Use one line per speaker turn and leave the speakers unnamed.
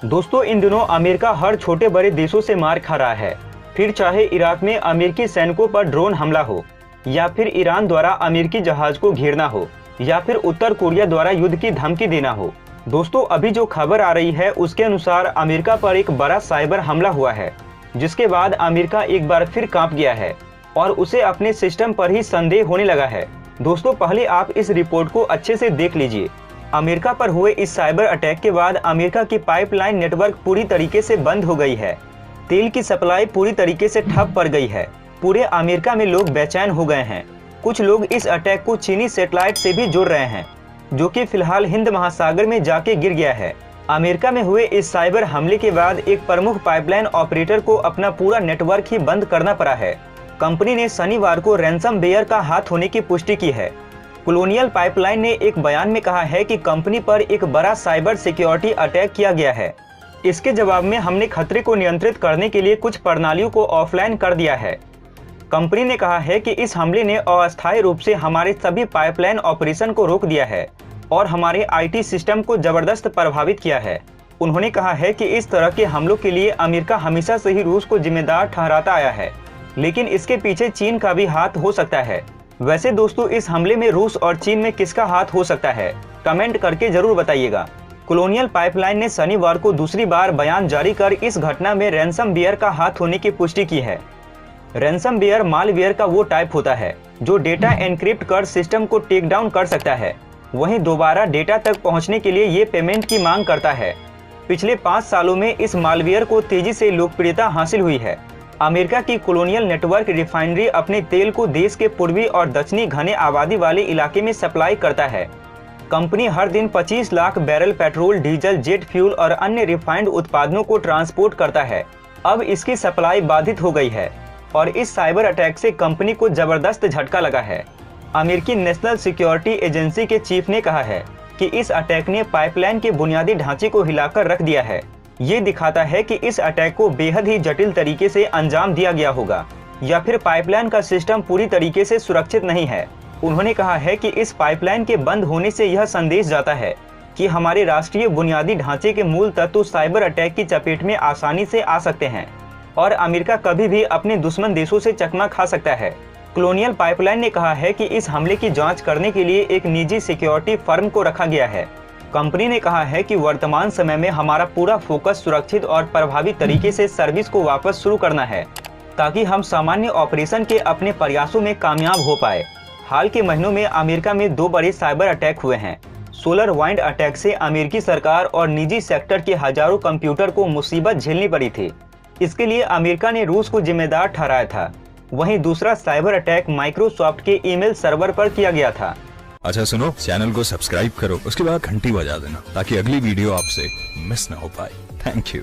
दोस्तों, इन दिनों अमेरिका हर छोटे बड़े देशों से मार खा रहा है। फिर चाहे इराक में अमेरिकी सैनिकों पर ड्रोन हमला हो, या फिर ईरान द्वारा अमेरिकी जहाज को घेरना हो, या फिर उत्तर कोरिया द्वारा युद्ध की धमकी देना हो। दोस्तों, अभी जो खबर आ रही है उसके अनुसार अमेरिका पर एक बड़ा साइबर हमला हुआ है, जिसके बाद अमेरिका एक बार फिर कांप गया है और उसे अपने सिस्टम पर ही संदेह होने लगा है। दोस्तों, पहले आप इस रिपोर्ट को अच्छे से देख लीजिए। अमेरिका पर हुए इस साइबर अटैक के बाद अमेरिका की पाइपलाइन नेटवर्क पूरी तरीके से बंद हो गई है। तेल की सप्लाई पूरी तरीके से ठप पड़ गई है। पूरे अमेरिका में लोग बेचैन हो गए हैं। कुछ लोग इस अटैक को चीनी सैटेलाइट से भी जोड़ रहे हैं, जो कि फिलहाल हिंद महासागर में जाके गिर गया है। अमेरिका में हुए इस साइबर हमले के बाद एक प्रमुख पाइपलाइन ऑपरेटर को अपना पूरा नेटवर्क ही बंद करना पड़ा है। कंपनी ने शनिवार को रैंसमवेयर का हाथ होने की पुष्टि की है। कॉलोनियल पाइपलाइन ने एक बयान में कहा है कि कंपनी पर एक बड़ा साइबर सिक्योरिटी अटैक किया गया है। इसके जवाब में हमने खतरे को नियंत्रित करने के लिए कुछ प्रणालियों को ऑफलाइन कर दिया है। कंपनी ने कहा है कि इस हमले ने अस्थायी रूप से हमारे सभी पाइपलाइन ऑपरेशन को रोक दिया है और हमारे आईटी सिस्टम को जबरदस्त प्रभावित किया है। उन्होंने कहा है कि इस तरह के हमलों के लिए अमेरिका हमेशा से ही रूस को जिम्मेदार ठहराता आया है, लेकिन इसके पीछे चीन का भी हाथ हो सकता है। वैसे दोस्तों, इस हमले में रूस और चीन में किसका हाथ हो सकता है, कमेंट करके जरूर बताइएगा। कॉलोनियल पाइपलाइन ने शनिवार को दूसरी बार बयान जारी कर इस घटना में रैंसमवेयर का हाथ होने की पुष्टि की है। रैंसमवेयर मालवेयर का वो टाइप होता है जो डेटा एनक्रिप्ट कर सिस्टम को टेक डाउन कर सकता है, वहीं दोबारा डेटा तक पहुंचने के लिए ये पेमेंट की मांग करता है। पिछले 5 सालों में इस मालवेयर को तेजी से लोकप्रियता हासिल हुई है। अमेरिका की कॉलोनियल नेटवर्क रिफाइनरी अपने तेल को देश के पूर्वी और दक्षिणी घने आबादी वाले इलाके में सप्लाई करता है। कंपनी हर दिन 25 lakh barrel petrol, diesel, jet fuel और अन्य रिफाइंड उत्पादों को ट्रांसपोर्ट करता है। अब इसकी सप्लाई बाधित हो गई है और इस साइबर अटैक से कंपनी को जबरदस्त झटका लगा है। अमेरिकी नेशनल सिक्योरिटी एजेंसी के चीफ ने कहा है कि इस अटैक ने पाइपलाइन के बुनियादी ढांचे को हिलाकर रख दिया है। ये दिखाता है कि इस अटैक को बेहद ही जटिल तरीके से अंजाम दिया गया होगा, या फिर पाइपलाइन का सिस्टम पूरी तरीके से सुरक्षित नहीं है। उन्होंने कहा है कि इस पाइपलाइन के बंद होने से यह संदेश जाता है कि हमारे राष्ट्रीय बुनियादी ढांचे के मूल तत्व साइबर अटैक की चपेट में आसानी से आ सकते हैं और अमेरिका कभी भी अपने दुश्मन देशों से चकमा खा सकता है। कॉलोनियल पाइपलाइन ने कहा है कि इस हमले की जांच करने के लिए एक निजी सिक्योरिटी फर्म को रखा गया है। कंपनी ने कहा है कि वर्तमान समय में हमारा पूरा फोकस सुरक्षित और प्रभावी तरीके से सर्विस को वापस शुरू करना है, ताकि हम सामान्य ऑपरेशन के अपने प्रयासों में कामयाब हो पाए। हाल के महीनों में अमेरिका में 2 बड़े साइबर अटैक हुए हैं। सोलर वाइंड अटैक से अमेरिकी सरकार और निजी सेक्टर के हजारों कंप्यूटर को मुसीबत झेलनी पड़ी थी। इसके लिए अमेरिका ने रूस को जिम्मेदार ठहराया था। वहीं दूसरा साइबर अटैक माइक्रोसॉफ्ट के ईमेल सर्वर पर किया गया था।
अच्छा सुनो, चैनल को सब्सक्राइब करो, उसके बाद घंटी बजा देना ताकि अगली वीडियो आपसे मिस ना हो पाए। Thank you.